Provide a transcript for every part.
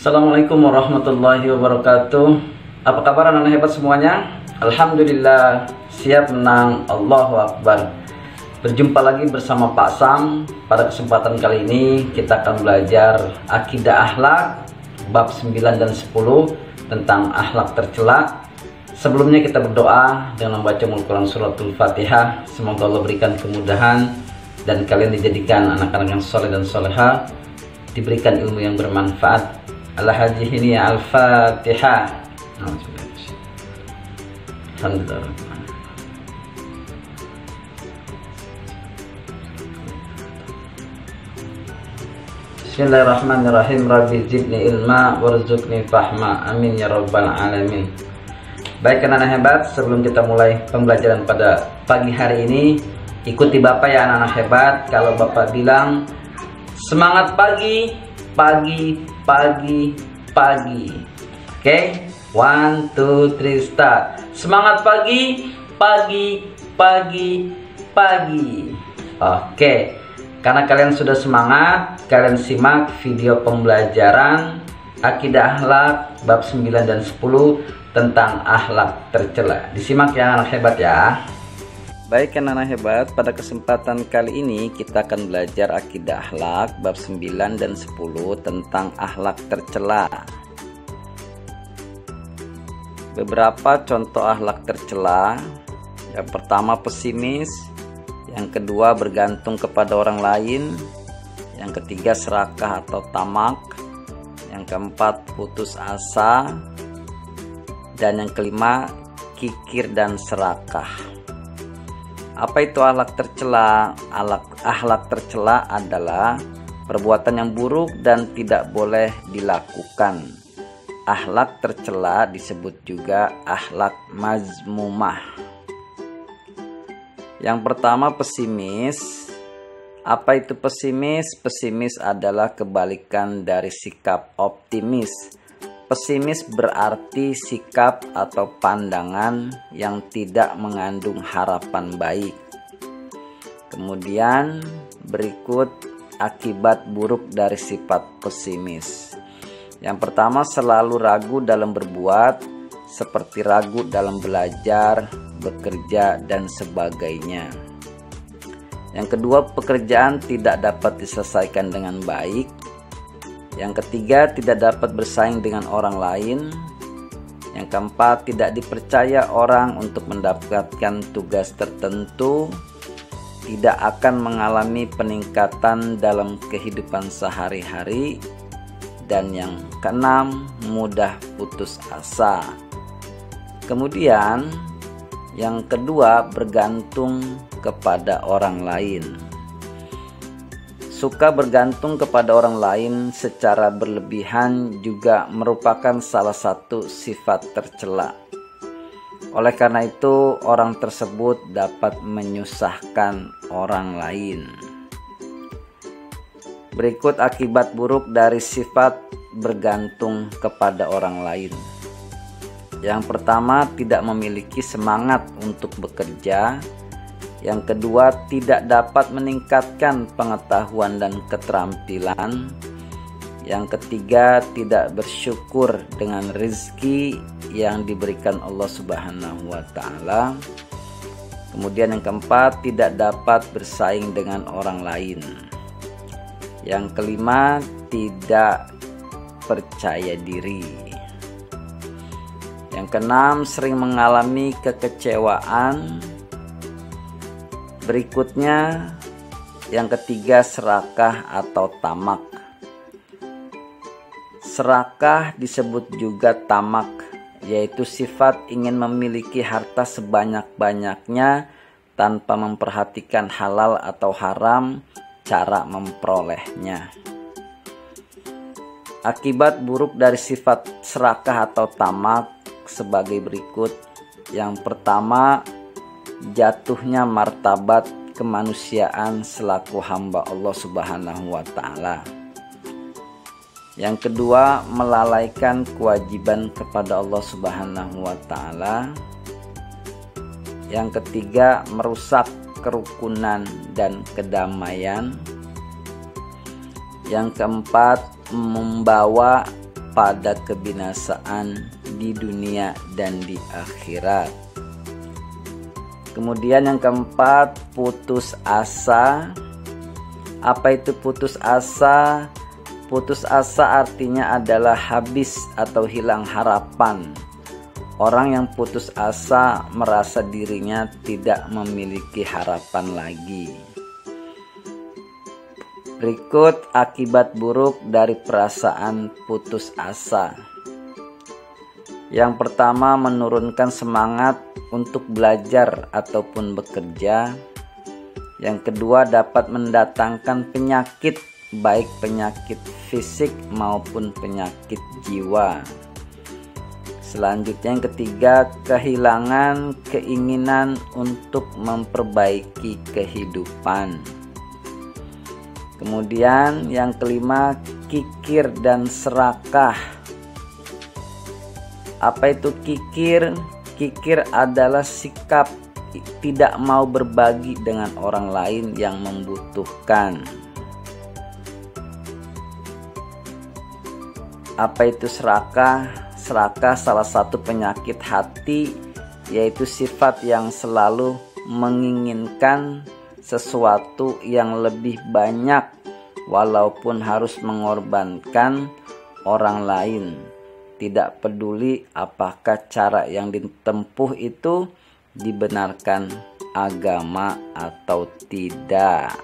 Assalamualaikum warahmatullahi wabarakatuh. Apa kabar anak-anak hebat semuanya? Alhamdulillah, siap menang, Allahu Akbar. Berjumpa lagi bersama Pak Sam. Pada kesempatan kali ini kita akan belajar akidah akhlak bab 9 dan 10 tentang akhlak tercela. Sebelumnya kita berdoa dengan membaca Al-Quran suratul Fatihah. Semoga Allah berikan kemudahan dan kalian dijadikan anak-anak yang soleh dan soleha, diberikan ilmu yang bermanfaat. Al-Haji ini Al-Fatihah. Alhamdulillah. Bismillahirrahmanirrahim. Rabbi zidni ilma warzuqni fahma. Amin ya rabbal alamin. Baik anak-anak hebat, sebelum kita mulai pembelajaran pada pagi hari ini, ikuti Bapak ya anak-anak hebat. Kalau Bapak bilang semangat pagi, pagi, pagi, pagi. Oke, 1, 2, 3 start. Semangat pagi, pagi, pagi, pagi. Oke, karena kalian sudah semangat, kalian simak video pembelajaran akidah akhlak bab 9 dan 10 tentang akhlak tercela. Disimak ya anak hebat ya. Baik anak-anak hebat, pada kesempatan kali ini kita akan belajar akidah akhlak bab 9 dan 10 tentang akhlak tercela. Beberapa contoh akhlak tercela. Yang pertama pesimis, yang kedua bergantung kepada orang lain, yang ketiga serakah atau tamak, yang keempat putus asa, dan yang kelima kikir dan serakah. Apa itu akhlak tercela? Akhlak tercela adalah perbuatan yang buruk dan tidak boleh dilakukan. Akhlak tercela disebut juga akhlak mazmumah. Yang pertama pesimis. Apa itu pesimis? Pesimis adalah kebalikan dari sikap optimis. Pesimis berarti sikap atau pandangan yang tidak mengandung harapan baik. Kemudian berikut akibat buruk dari sifat pesimis. Yang pertama, selalu ragu dalam berbuat, seperti ragu dalam belajar, bekerja, dan sebagainya. Yang kedua, pekerjaan tidak dapat diselesaikan dengan baik. Yang ketiga, tidak dapat bersaing dengan orang lain. Yang keempat, tidak dipercaya orang untuk mendapatkan tugas tertentu. Tidak akan mengalami peningkatan dalam kehidupan sehari-hari. Dan yang keenam, mudah putus asa. Kemudian, yang kedua, bergantung kepada orang lain. Suka bergantung kepada orang lain secara berlebihan juga merupakan salah satu sifat tercela. Oleh karena itu, orang tersebut dapat menyusahkan orang lain. Berikut akibat buruk dari sifat bergantung kepada orang lain. Yang pertama, tidak memiliki semangat untuk bekerja. Yang kedua, tidak dapat meningkatkan pengetahuan dan keterampilan. Yang ketiga, tidak bersyukur dengan rezeki yang diberikan Allah Subhanahu wa Ta'ala. Kemudian yang keempat, tidak dapat bersaing dengan orang lain. Yang kelima, tidak percaya diri. Yang keenam, sering mengalami kekecewaan. Berikutnya, yang ketiga, serakah atau tamak. Serakah disebut juga tamak, yaitu sifat ingin memiliki harta sebanyak-banyaknya tanpa memperhatikan halal atau haram cara memperolehnya. Akibat buruk dari sifat serakah atau tamak sebagai berikut. Yang pertama, jatuhnya martabat kemanusiaan selaku hamba Allah Subhanahu wa Ta'ala. Yang kedua, melalaikan kewajiban kepada Allah Subhanahu wa Ta'ala. Yang ketiga, merusak kerukunan dan kedamaian. Yang keempat, membawa pada kebinasaan di dunia dan di akhirat. Kemudian yang keempat, putus asa. Apa itu putus asa? Putus asa artinya adalah habis atau hilang harapan. Orang yang putus asa merasa dirinya tidak memiliki harapan lagi. Berikut akibat buruk dari perasaan putus asa. Yang pertama, menurunkan semangat untuk belajar ataupun bekerja. Yang kedua, dapat mendatangkan penyakit, baik penyakit fisik maupun penyakit jiwa. Selanjutnya yang ketiga, kehilangan keinginan untuk memperbaiki kehidupan. Kemudian yang kelima, kikir dan serakah. Apa itu kikir? Kikir adalah sikap tidak mau berbagi dengan orang lain yang membutuhkan. Apa itu serakah? Serakah salah satu penyakit hati, yaitu sifat yang selalu menginginkan sesuatu yang lebih banyak walaupun harus mengorbankan orang lain. Tidak peduli apakah cara yang ditempuh itu dibenarkan agama atau tidak.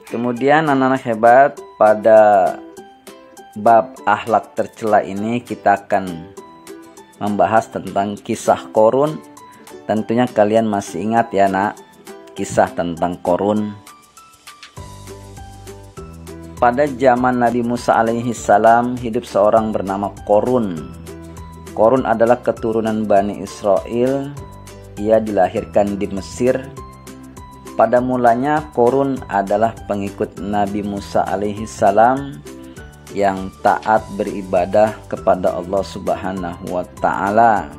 Kemudian anak-anak hebat, pada bab akhlak tercela ini kita akan membahas tentang kisah Qorun. Tentunya kalian masih ingat ya nak, kisah tentang Qorun. Pada zaman Nabi Musa alaihi salam hidup seorang bernama Qorun. Qorun adalah keturunan Bani Israel. Ia dilahirkan di Mesir. Pada mulanya Qorun adalah pengikut Nabi Musa alaihi salam yang taat beribadah kepada Allah Subhanahu wa Ta'ala.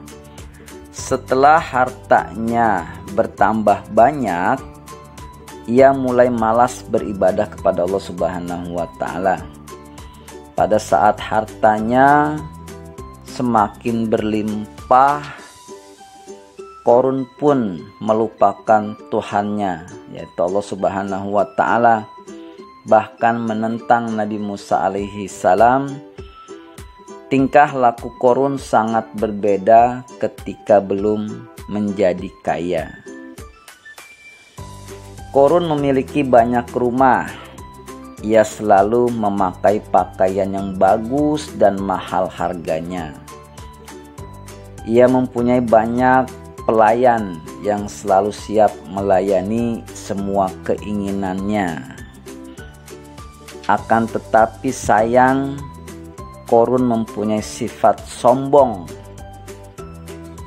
Setelah hartanya bertambah banyak, ia mulai malas beribadah kepada Allah Subhanahu wa Ta'ala. Pada saat hartanya semakin berlimpah, Qorun pun melupakan Tuhannya, yaitu Allah Subhanahu wa Ta'ala, bahkan menentang Nabi Musa alaihi salam. Tingkah laku Qorun sangat berbeda ketika belum menjadi kaya. Qorun memiliki banyak rumah. Ia selalu memakai pakaian yang bagus dan mahal harganya. Ia mempunyai banyak pelayan yang selalu siap melayani semua keinginannya. Akan tetapi sayang, Qorun mempunyai sifat sombong.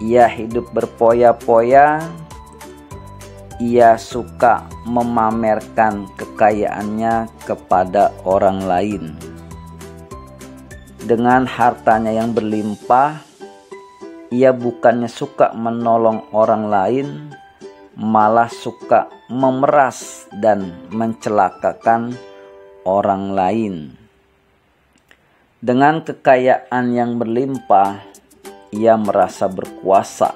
Ia hidup berpoya-poya. Ia suka memamerkan kekayaannya kepada orang lain. Dengan hartanya yang berlimpah, ia bukannya suka menolong orang lain, malah suka memeras dan mencelakakan orang lain. Dengan kekayaan yang berlimpah, ia merasa berkuasa.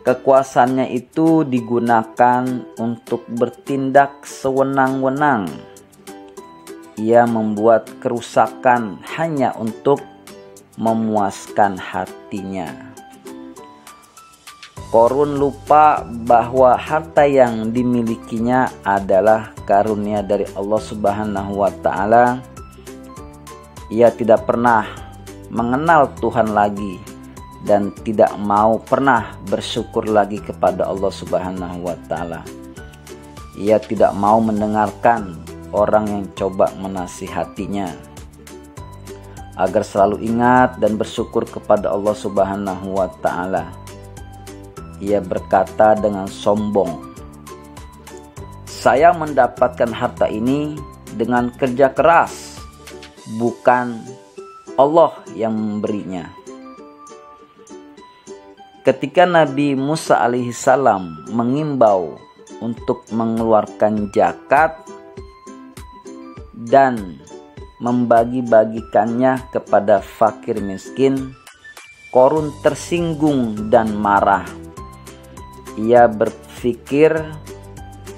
Kekuasaannya itu digunakan untuk bertindak sewenang-wenang. Ia membuat kerusakan hanya untuk memuaskan hatinya. Qorun lupa bahwa harta yang dimilikinya adalah karunia dari Allah Subhanahu wa Ta'ala. Ia tidak pernah mengenal Tuhan lagi dan tidak mau pernah bersyukur lagi kepada Allah Subhanahu wa Ta'ala. Ia tidak mau mendengarkan orang yang coba menasihatinya agar selalu ingat dan bersyukur kepada Allah Subhanahu wa Ta'ala. Ia berkata dengan sombong, "Saya mendapatkan harta ini dengan kerja keras, bukan Allah yang memberinya." Ketika Nabi Musa alaihissalam mengimbau untuk mengeluarkan zakat dan membagi-bagikannya kepada fakir miskin, Qorun tersinggung dan marah. Ia berpikir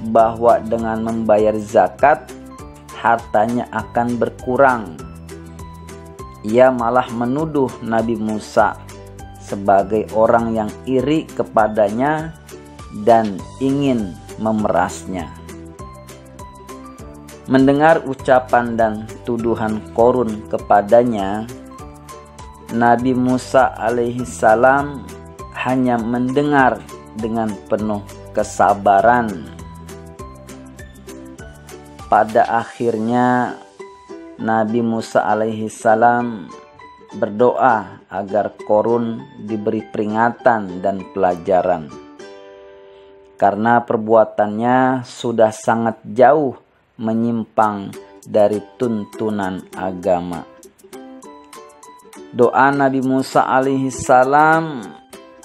bahwa dengan membayar zakat, hartanya akan berkurang. Ia malah menuduh Nabi Musa sebagai orang yang iri kepadanya dan ingin memerasnya. Mendengar ucapan dan tuduhan Qorun kepadanya, Nabi Musa alaihissalam hanya mendengar dengan penuh kesabaran. Pada akhirnya Nabi Musa alaihissalam berdoa agar Qorun diberi peringatan dan pelajaran, karena perbuatannya sudah sangat jauh menyimpang dari tuntunan agama. Doa Nabi Musa alaihissalam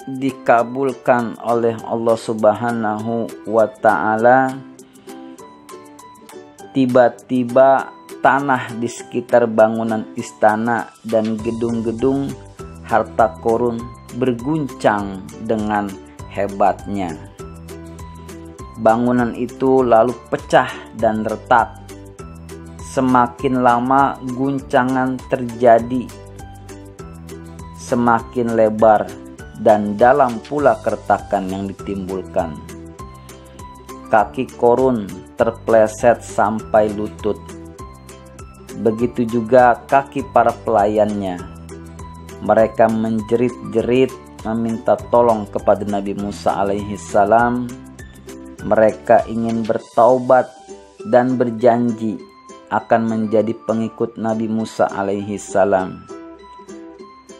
dikabulkan oleh Allah Subhanahu wa ta'ala. Tiba-tiba tanah di sekitar bangunan istana dan gedung-gedung harta Qorun berguncang dengan hebatnya. Bangunan itu lalu pecah dan retak. Semakin lama guncangan terjadi, semakin lebar dan dalam pula keretakan yang ditimbulkan. Kaki Qorun terpleset sampai lutut. Begitu juga kaki para pelayannya. Mereka menjerit-jerit meminta tolong kepada Nabi Musa alaihissalam. Mereka ingin bertaubat dan berjanji akan menjadi pengikut Nabi Musa alaihissalam.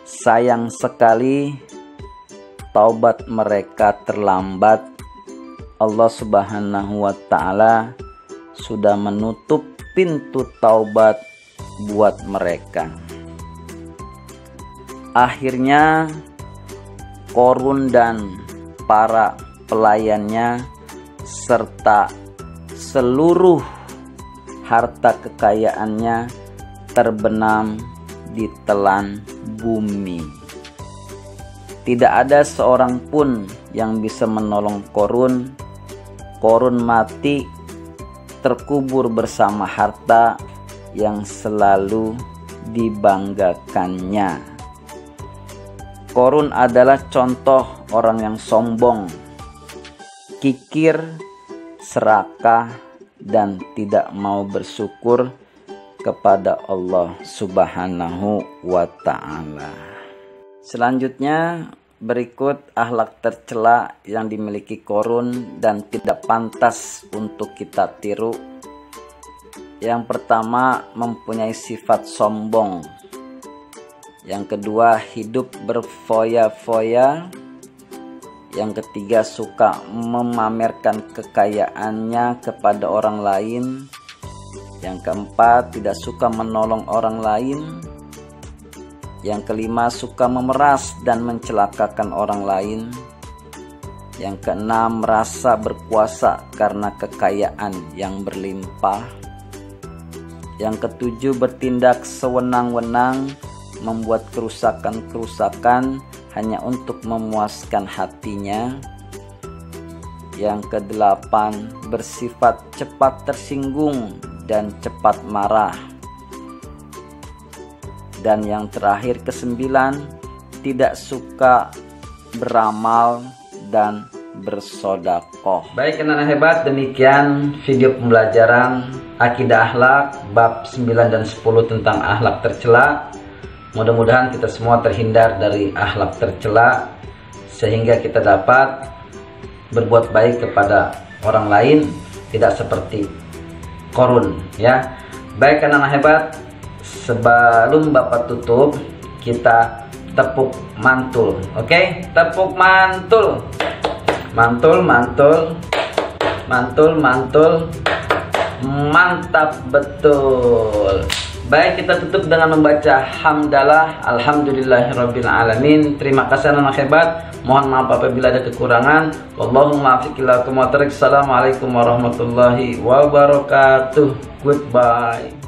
Sayang sekali taubat mereka terlambat. Allah Subhanahu wa ta'ala sudah menutup pintu taubat buat mereka. Akhirnya Qorun dan para pelayannya serta seluruh harta kekayaannya terbenam di telan bumi. Tidak ada seorang pun yang bisa menolong Qorun. Qorun mati terkubur bersama harta yang selalu dibanggakannya. Qorun adalah contoh orang yang sombong, kikir, serakah, dan tidak mau bersyukur kepada Allah Subhanahu wa ta'ala. Selanjutnya berikut akhlak tercela yang dimiliki Qorun dan tidak pantas untuk kita tiru. Yang pertama, mempunyai sifat sombong. Yang kedua, hidup berfoya-foya. Yang ketiga, suka memamerkan kekayaannya kepada orang lain. Yang keempat, tidak suka menolong orang lain. Yang kelima, suka memeras dan mencelakakan orang lain. Yang keenam, merasa berkuasa karena kekayaan yang berlimpah. Yang ketujuh, bertindak sewenang-wenang, membuat kerusakan-kerusakan hanya untuk memuaskan hatinya. Yang kedelapan, bersifat cepat tersinggung dan cepat marah. Dan yang terakhir, kesembilan, tidak suka beramal dan bersodakoh. Baik anak-anak hebat, demikian video pembelajaran akidah akhlak bab 9 dan 10 tentang akhlak tercela. Mudah-mudahan kita semua terhindar dari akhlak tercela sehingga kita dapat berbuat baik kepada orang lain, tidak seperti Qorun, ya. Baik anak-anak hebat, sebelum Bapak tutup, kita tepuk mantul. Oke? Tepuk mantul. Mantul, mantul. Mantul, mantul. Mantap betul. Baik, kita tutup dengan membaca hamdalah. Alhamdulillahirabbil alamin. Terima kasih anak hebat. Mohon maaf apabila ada kekurangan. Wallahu muwaffiq ila aqwamit thoriq. Assalamualaikum warahmatullahi wabarakatuh. Goodbye.